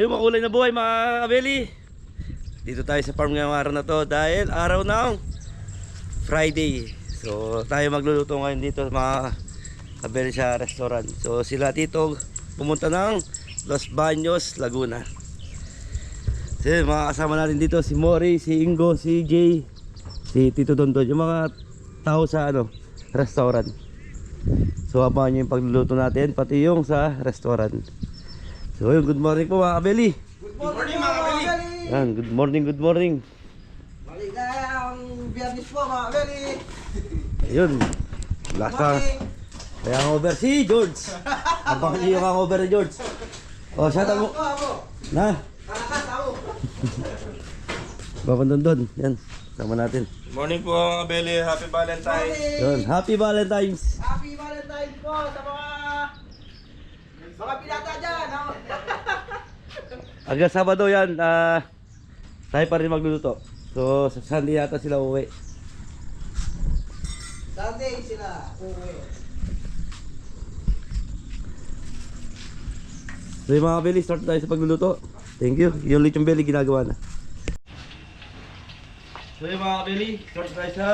So yung makulay na buhay mga kabeli, dito tayo sa farm ngayong araw na to dahil araw ng Friday. So tayo magluluto ngayon dito mga kabeli sa restaurant. So sila tito pumunta ng Los Baños, Laguna. So yun, mga kasama natin dito si Mori, si Ingo, si Jay, si Tito Dondon, yung mga tao sa restaurant. So abangan nyo yung pagluluto natin, pati yung sa restaurant. So yun, good morning po mga kabeli. Good morning mga kabeli. Yan, good morning, good morning. Maligayang biyernes po mga kabeli. Ayun, lasa. Kaya hangover si George. Abangan nyo yung hangover ni George. O, shout out mo. Na? Kalakas ako. Baka Dondon, yan, sama natin. Morning po mga kabeli, happy Valentine's. Yun, happy Valentine's. Happy Valentine's po sa mga pilata dyan. Hanggang Sabado yan, tayo pa rin magluluto. So, sa Sunday yata sila uwi. Sunday sila uwi. So yung mga kabeli, start tayo sa pagluluto. Thank you. Yung lechong belly ginagawa na. So yung mga kabeli, start tayo sa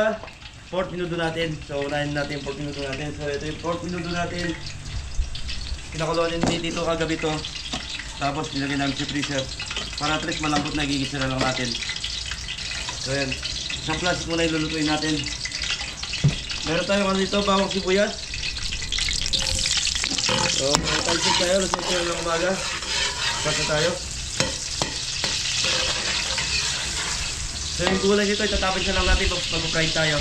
pork minuto natin. So unahin natin yung pork minuto natin. So ito yung pork minuto natin. Kinakuluan din dito kagabi to. Tapos nilagay namin sa freezer. Para at least malambot na gigisa na lang natin. So yan. Isang plastic muna yung lulutuin natin. Meron tayong ano dito, bawang sibuyas. So talsik tayo, lasik tayo ng umaga. Kasa tayo. So yung gulay dito, itatapin siya lang natin pag mag-fry tayo.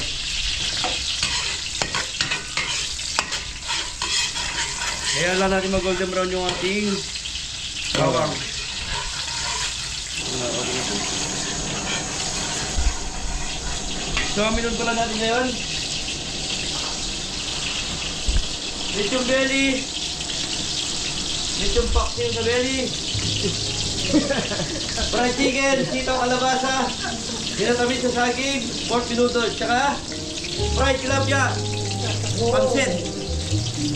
Kaya lang natin mag-golden brown yung ating bawang. So minuto lang natin ngayon. Lechong belly. Lechong paksiw sa belly. Fried chicken, sitaw kalabasa. Tinatamis sa saging, pork minuto, tsaka fried tilapia, pansit.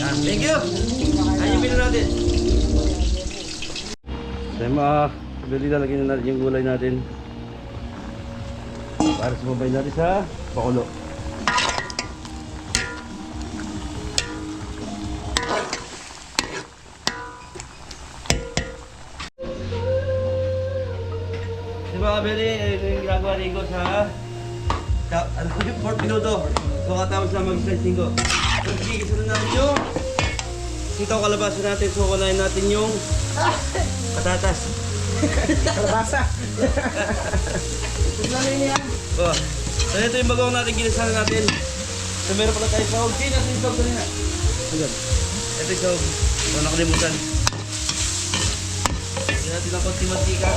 Yan, thank you. Ayun yung menu natin. So mga kabili, lalagyan na natin yung gulay natin para sumabay natin sa pakulo. Mga kabili, ito yung ginagawa ni Ingo sa ano ko yung 4 minuto. So katapos na mag-slicing ko. So gigisa na natin yung sitaw kalabasa natin. So kunain natin yung patatas. Kalabasa. So ito yung bagong natin, ginisa na natin. So meron pala tayo sahog. Sino natin yung sahog kanina? Ayan. Ito yung sahog. So nakalimutan. Lagyan natin ang konti mantika.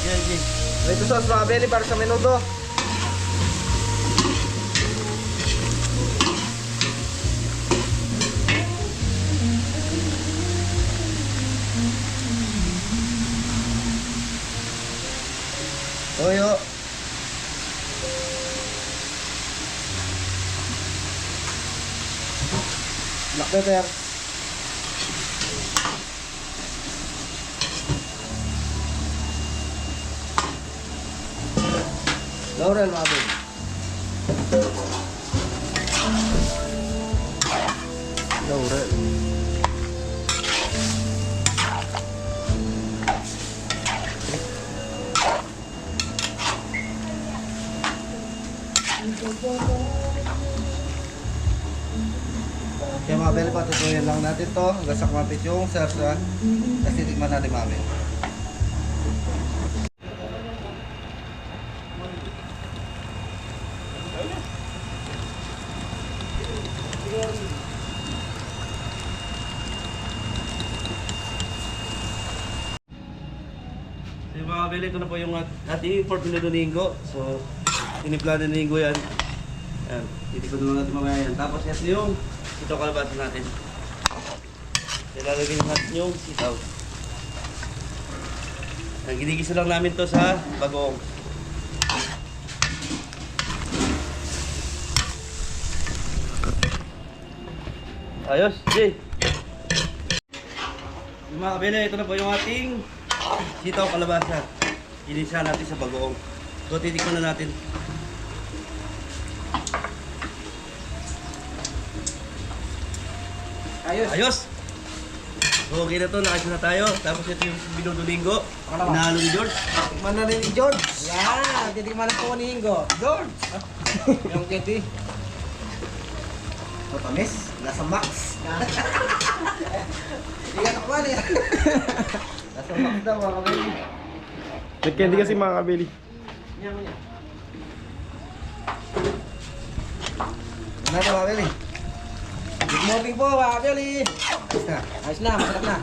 Yan, Jay. Ito sauce mga kabeli para sa menudo. Toyo. Black pepper. Laurel mga kabeli. Laurel. Kaya mga kabeli, patutuyan lang natin to hanggang sa kumapit yung sarsa. Kasi tikman natin mamaya. So yung mga kabili, ito na po yung ating 4 minuto ni Ingo. So, tinimpla na ni Ingo yan. Ayan, titikod naman natin mamaya yan. Tapos ito yung sitaw kalabasa natin. Ilalagay natin yung sitaw. Ginigisa lang namin to sa bagoong. Ayos, Jay. Yung mga kabele, ito na po yung ating sitaw kalabasa. Inisa natin sa bagoong. So, titikman na natin. Ayos. Ayos! So, okay na to, nakasya na tayo. Tapos ito yung binudulinggo. Inahalo ni George. Tikman na rin ni George. Yan, titikman na po ni Ingo. George! Yung kitty. Matamis, nasa max. Hindi ka nakuha niya. Nasa max daw mga kabili. Nag-candy kasi mga kabili. Ano na mga kabili? Good morning po mga kabili. Ayos na, ayos na, masarap na.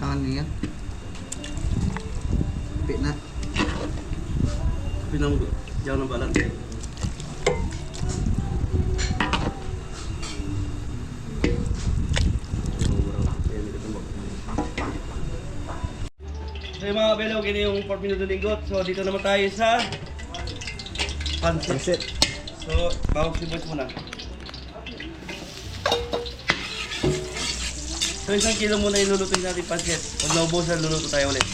Kakan niya. Pit na. Pinang jaw ng balat. So yung mga kabele, okay na yung 4 minuto linggot. So dito naman tayo sa pansit. So, bawang sibuyas muna. So 1 kilo muna yung lulutuin natin pansit. Pag naubusan, luluto tayo ulit.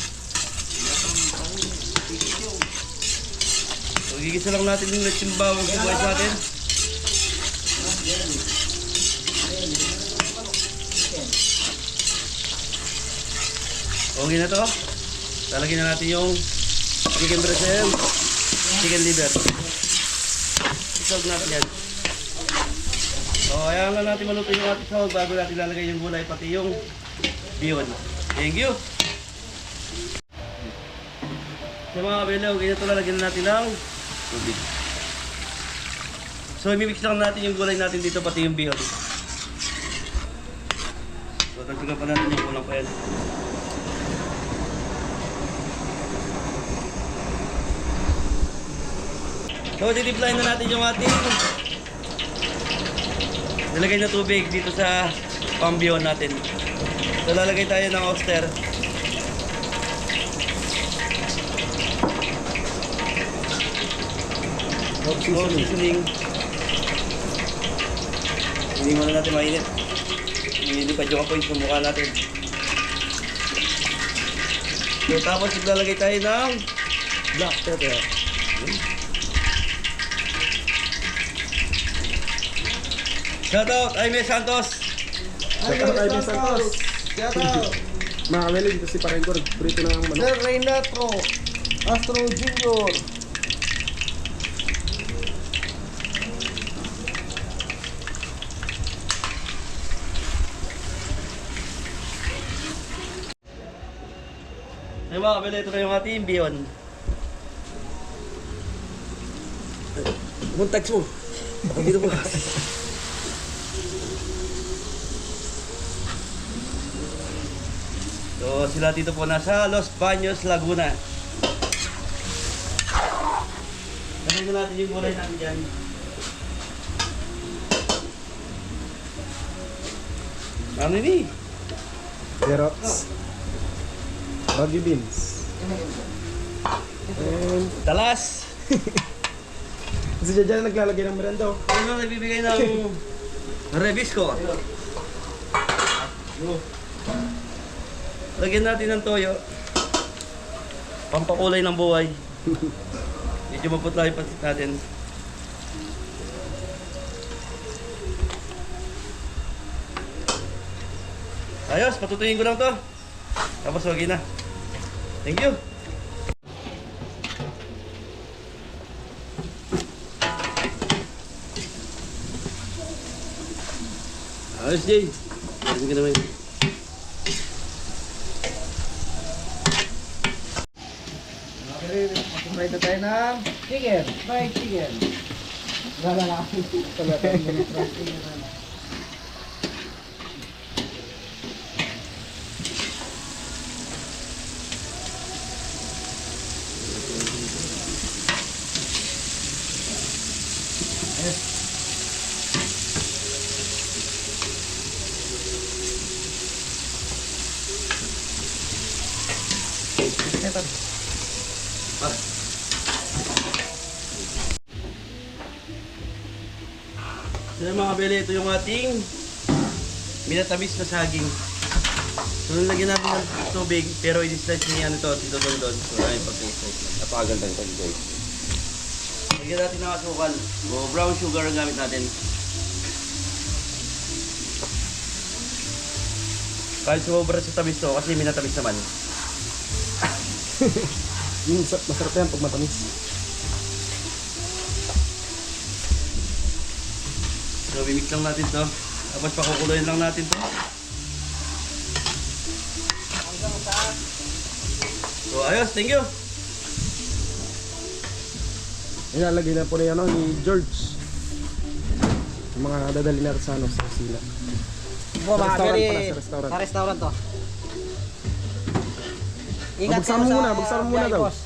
So gigisa lang natin yung bawang sibuyas natin. Okay na to. Lalagyan na natin yung chicken breast and chicken liver. Isog natin yan. So, ayaw na natin maluto yung ating sahog bago natin lalagay yung gulay pati yung bihon. Thank you! So mga kabilaw, ganito lalagyan na natin ng tubig. So, imimix lang natin yung gulay natin dito pati yung bihon. So, tagtagan pa natin yung kulang pa yan. So, titiplayin na natin yung ating nilagay na tubig dito sa pambihon natin. So, lalagay tayo ng oyster. Seasoning. Hindi muna natin mainit. Nilipad yung apoy sa mukha natin. So, tapos lalagay tayo ng black pepper. Shoutout, Aimee Santos! Shoutout kay Miss Santos. Shoutout! Mga kabili, dito si Parengko. Prito na ang manok. Sir Reynatro, Astro Junior. Ay mga kabila, ito na yung ating bihon. Muntags mo! Ako dito po. So sila dito po nasa Los Baños, Laguna. Lagyan na natin yung gulay natin dyan. Ano ini? Xerox. Baggy beans. And Talas! si Jaja naglalagay ng merenda. Ano nagbibigay ng Rebisco? Lagyan natin ng toyo. Pampakulay ng buhay. Medyo maputla yung pansit natin. Ayos, patutuyin ko lang to. Tapos wagi na. Thank you. Ayos, Jay. Ayos ka naman. Mag-try na tayo ng chicken, fried chicken. Wala lang. Wala tayong fried chicken. sir. Ah. So yun mga kabeli, ito yung ating minatamis na saging. So nalagyan natin ng tubig, pero i-slice niya ito, ito doon. So ayun pag-slice lang. Napakaganda ito guys. Lagyan natin ng asukal. O brown sugar ang gamit natin. Kahit sumobra sa tamis to, kasi minatamis naman. Masarap yan pag matamis. So mimix lang natin to. Tapos pakukuloyin lang natin to. So ayos, thank you. Ilalagay na po na yan ni George. Yung mga dadali natin sa sa kusina. Po, mga Restaurant kabeli. pala, sa restaurant. Sa restaurant to. Buksan mo muna, buksan mo muna biyahe, daw. boss.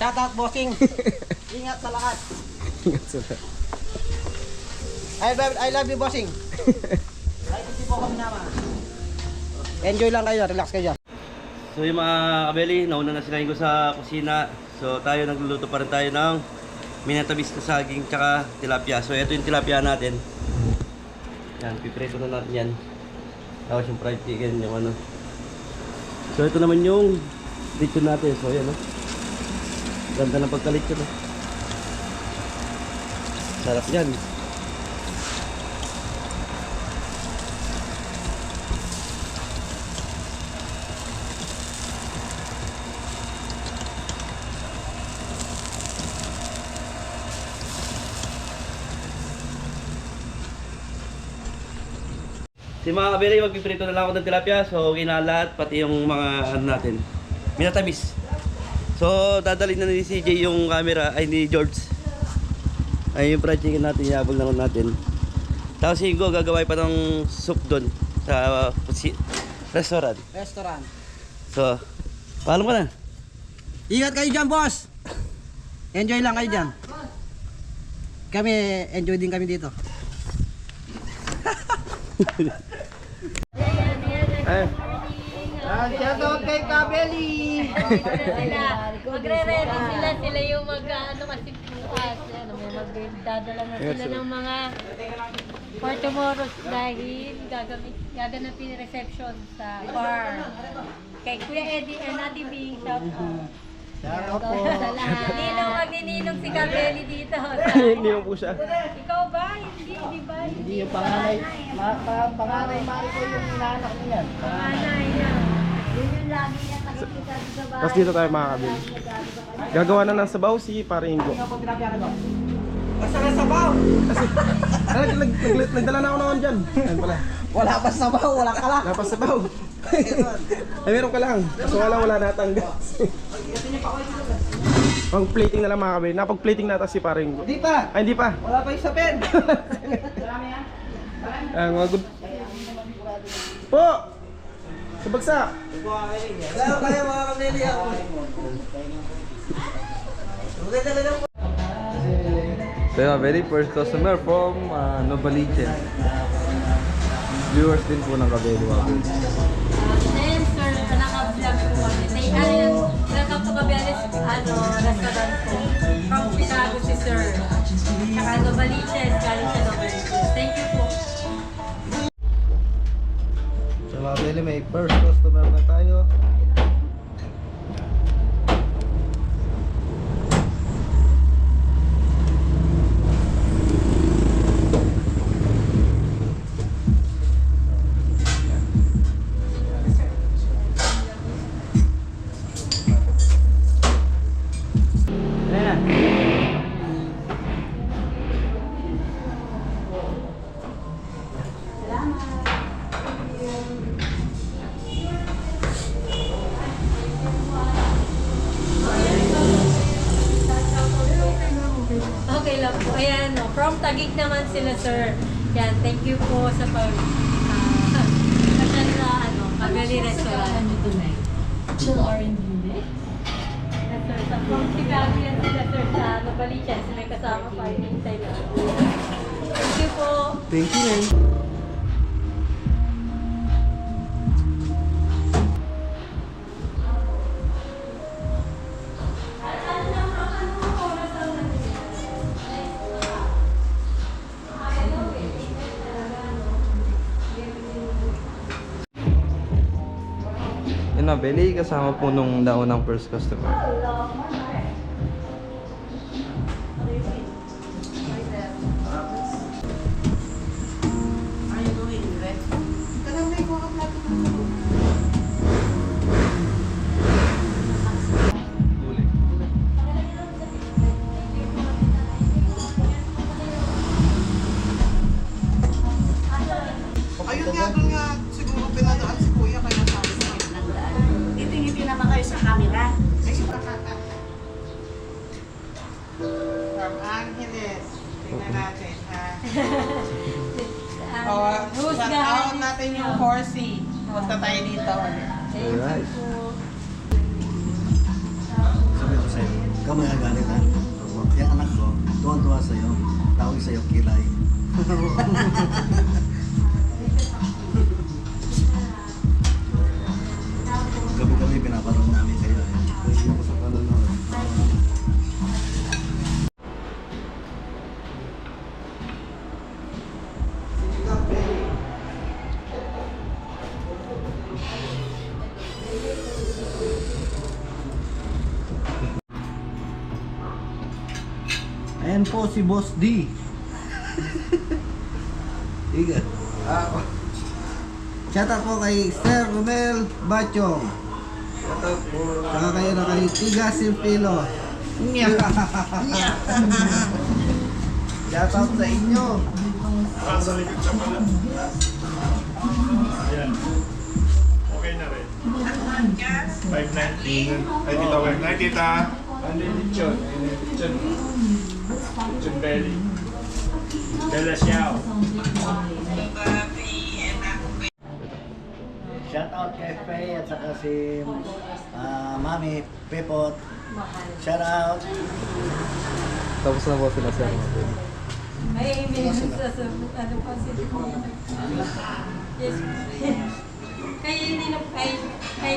Shout out, bossing. Ingat sa lahat. Ingat sila. I love you, bossing. Kahit hindi po kami naman. Enjoy lang kayo, relax kayo. So yung mga kabeli, nauna na sila ko sa kusina. So tayo nagluluto pa rin tayo ng minatamis na saging tsaka tilapia. So ito yung tilapia natin. Yan, pipreto na natin yan. Tapos yung fried chicken, yung ano. So ito naman yung lechon natin. So yan, no? Ganda ng pagka-lechon, no? Sarap yan. Si mga kabili, magpiprito na lang ako ng tilapia. So, okay na lahat, pati yung mga ano natin. Minatamis. So, dadalhin na ni CJ yung camera, ay ni George. Ay yung fried chicken natin, iabol na lang natin. Tapos si Ingo, gagawin pa ng soup doon sa restaurant. Restaurant. So, paalam ka na. Ingat kayo dyan, boss. Enjoy lang kayo dyan. Kami, enjoy din kami dito. Ay, Shout out kay Kabeli. Magre-ready sila yung mag-ano kasi bukas. Ano, may magdadala na sila ng mga for tomorrow dahil gaganapin reception sa bar. Kay Kuya Eddie and Ate Bing, shout out. Shout out po. Ninong magnininong si Kabeli dito. hindi mo po siya. Ikaw ba? Hindi, di ba? Hindi yung panganay. Panganay Marco yung inaanak niya. Panganay yan. Yun yung lagi niya nakikita sa bahay. Tapos dito tayo makakabili. Gagawa na ng sabaw si Paringo. Basta na sabaw. Nagdala na ako naman dyan. Ayan pala. Wala pa sabaw, wala ka lang. Napas sabaw. Ay, meron ka lang. So wala natanggas. Pang plating na lang mga kabili. Napag-plating nata si Paringo. Hindi pa. Ay, hindi pa. Wala pa yung sapin. Mga good. Po! Sa bagsak! Wala kaya mga kamili ako. So yeah, very first customer from Novaliches. Viewers din po ng Kabeli Wabi. Then, sir, naka-vlog po kami. Say, welcome to Cabeles, restaurant po. From Chicago si sir. Saka Novaliches, galing siya Novaliches. Thank you po. So mga kamili, may first customer na tayo. Okay lang po. Ayan, no. From Taguig naman sila, sir. Yan, thank you po sa kasal na, Kabeli Restaurant. Chill R&B, Yes, sir. From Chicago yan sila, sir, sa Novaliches. May kasama pa yung hintay na. Thank you po. Thank you, man. na Belly, kasama po nung naunang first customer. Ayun nga, doon nga siguro pinadaan si Kuya kaya sabi sa akin. Ngiti-ngiti naman kayo sa camera. From Angeles. Tingnan natin, ha? Who's Shout out natin yung Horsey. Punta tayo dito. Alright. Sabi ko sa'yo, ikaw may agalit ha? Yung anak ko, tuwan-tuwa sa'yo, tawag sa'yo kilay. Gabi-gabi pinaparang namin kayo eh. Pwede ko sa panonood. Ayan po si Boss D. Igat. Shoutout po kay Sir Romel Bachong. Shoutout po. Saka kayo na kay Tiga Simpilo. Shoutout sa inyo. Sa likod siya pala. Ayan. Okay na rin. 590. Ay, tita, 590, tita. Ano yung lechon? Ano yung lechon? Lechon belly. Bella Xiao. Shoutout kay Faye at saka si Mami Pepot. Shoutout. Tapos na po sila sir. May minutes sa ano pa sila. Yes. Kay hindi na kay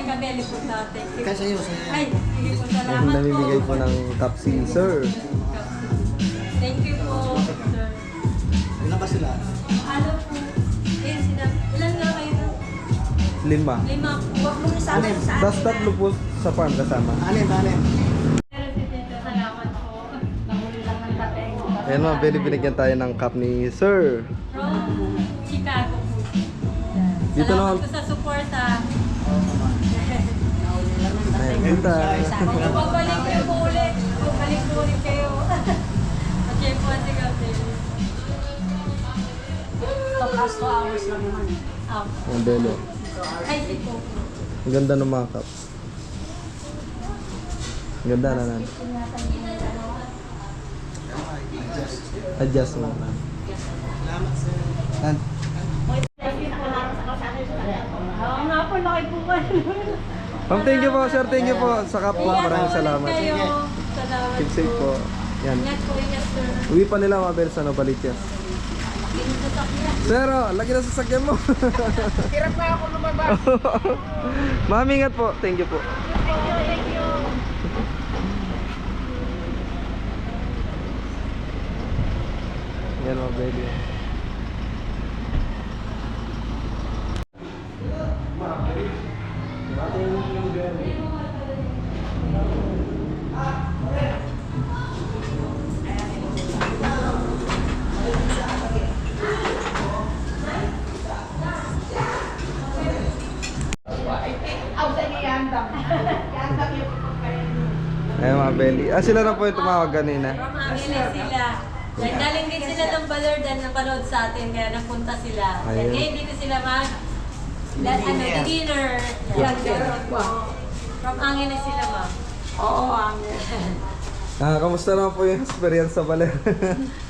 Kabeli po natin. Kasi sa'yo, sa'yo. Ay, sige po, Yung salamat po. namimigay po ng cup si sir. Thank you po, sir. Ilan ba sila? Ano po? Ilan nga kayo? 5. 5 po. Huwag mong isama sa akin. Tapos 3 po sa farm kasama. Anim. Pero si Tito, salamat po. Nahuli lang ng tateng. Ayan mga Belly, binigyan tayo ng cup ni sir. From Chicago po. Dito Salamat naman. po sa suporta. Ayan, punta. Pagbalik kayo po ulit. Pagbalik po ulit kayo. At po si Kabeli. Top us 2 hours lang naman. Ang Belly. Ay, si po. Ang ganda ng mga cup. Ang ganda na nan. Adjust mo. Nan. Oo nga po, laki po kayo. Ma'am, thank you po sir. Thank you po sa cup po. Maraming salamat. Salamat Keep safe po. Yan. Ingat po, ingat sir. Uwi pa nila mga Belly sa Novaliches. Sir, oh, lagi na sa sasakyan mo. Hirap na ako lumabas. Ma'am, ingat po. Thank you po. Thank you. Yan mga Belly. Ayan mga Belly. Ah, sila na po yung tumawag kanina. From Angeles sila. Galing din sila ng Baler dahil napanood sa atin, kaya napunta sila. Ayun. Ngayon dito sila dinner. Yan, gano'n po. From Angeles sila, ma'am. Oo, ang Ah, kamusta naman po yung experience sa Baler?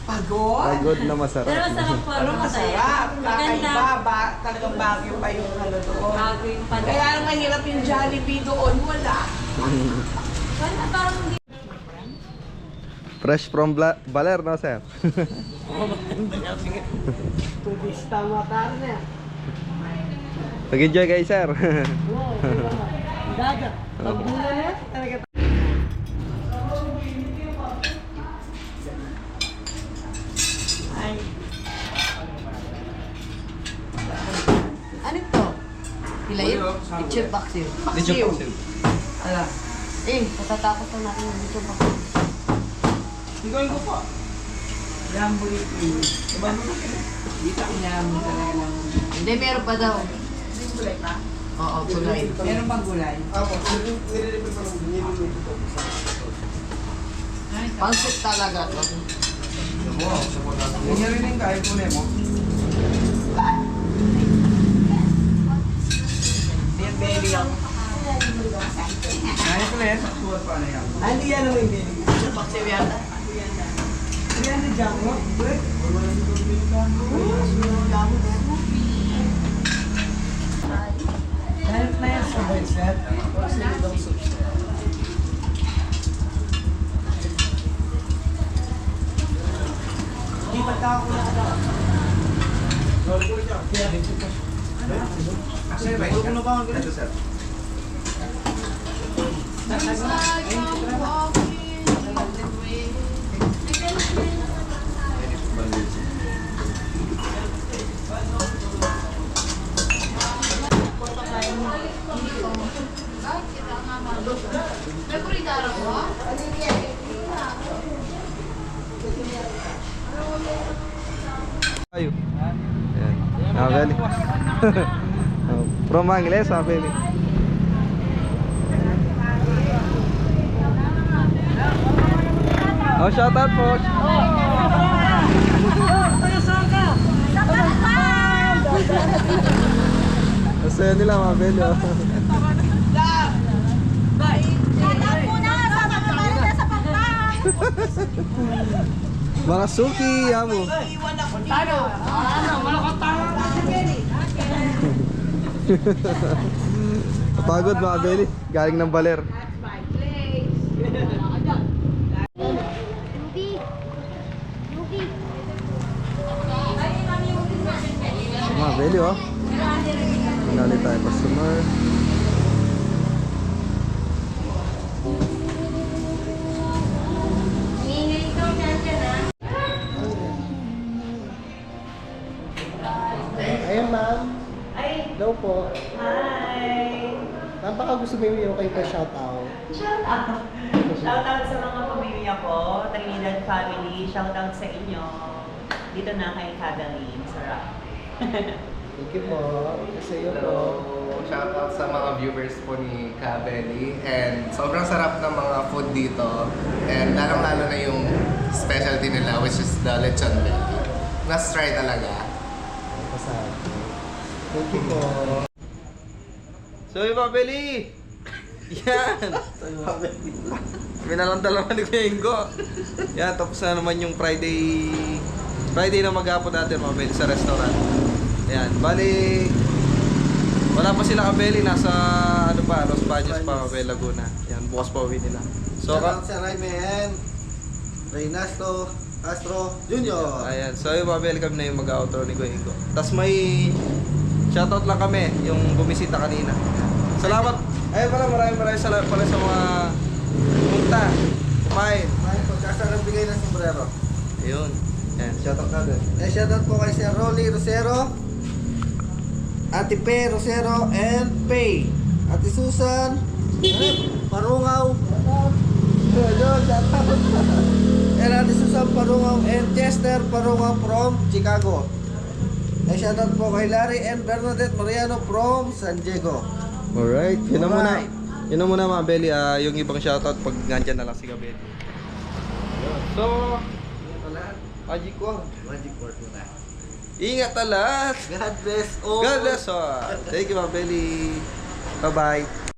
pagod. Pagod na masarap. Pero masarap po. Ano masarap? Maganda. Kakaiba, talagang bagyo pa yung ano doon. Bago yung panahon. Kaya ang mahirap yung Jollibee doon, wala. Parang hindi. Fresh from Baler, no sir? Turista matar na. Mag-enjoy kayo sir. Dagat. Pagbulan na, talaga. Ano to? Bilayin? Lechon paksiw. Paksiw. Ala. Matatapos na natin yung dito pa. Tingnan ko pa. Jambo ito. Diba mo na kaya? Dito ang jambo talaga lang. Hindi, meron pa daw. May gulay pa? Oo, gulay. Meron pang gulay? Apo, nire-refer pa lang. Niluluto ko. Pansit talaga to. Ganyan rin yung kahit kunin mo. Dear baby ako. Kaya ko yan, suwat pa na yan. Ah, hindi yan naman yung baby. Paksiw yata. Yan na dyan mo. Dahil na yan sa mindset. Sinidong soup. Hindi pa tao ko na Ito, sir. Ayo. Yan. Abeli. From Angeles, Abeli. Oh, shout out po. Masaya nila, Mabel. Oh. Mga suki, amo. Pagod mga Beli, galing ng baler. Mga Beli, oh. Ngali tayo customer. Ayan, ma'am. Hello po. Hi! Ma'am, baka gusto mo yung kayo pa shoutout. Shoutout! Shoutout sa mga pamilya ko, Trinidad family. Shoutout sa inyo. Dito na kay Kadaline. Sarap. Thank you po. Sa iyo po. Shoutout sa mga viewers po ni Kabeli. And sobrang sarap ng mga food dito. And lalong-lalo na yung specialty nila, which is the lechon belly. Must try talaga. Pasal. Thank you po. So yung Mabeli! Yan! Minalanta naman ni Kuya Ingo. Yan, tapos na naman yung Friday na maghapon natin Mabeli sa restaurant. Yan, bali wala pa sila Kabeli, nasa ano pa, Los Baños pa, Mabel, Laguna. Yan, bukas pa uwi nila. So, Sa Raime and Reynasto Castro Jr. ayan, so yung Mabel kami na yung mag-outro ni Kuya Ingo. Tapos may shoutout lang kami, yung bumisita kanina. Salamat! Ayun pala, maraming salamat pala sa mga pumunta, kumain. May pagkasarang bigay ng sombrero. Ayun, yan, shoutout natin. Shoutout po kay Sir Rolly Rosero, Ate Pe Rosero, and Pay. Ate Susan, Parungaw. And Ate Susan Parungaw and Chester Parungaw from Chicago. Shoutout po kay Larry and Bernadette Mariano from San Diego. Alright, yun na muna. Alright. Yun na muna mga Beli, yung ibang shoutout pag nandyan na lang si Kabeli. So, Magic Word. Magic word mo na. Ingat na lahat! God bless all. God bless all! Thank you mga Beli. Bye-bye.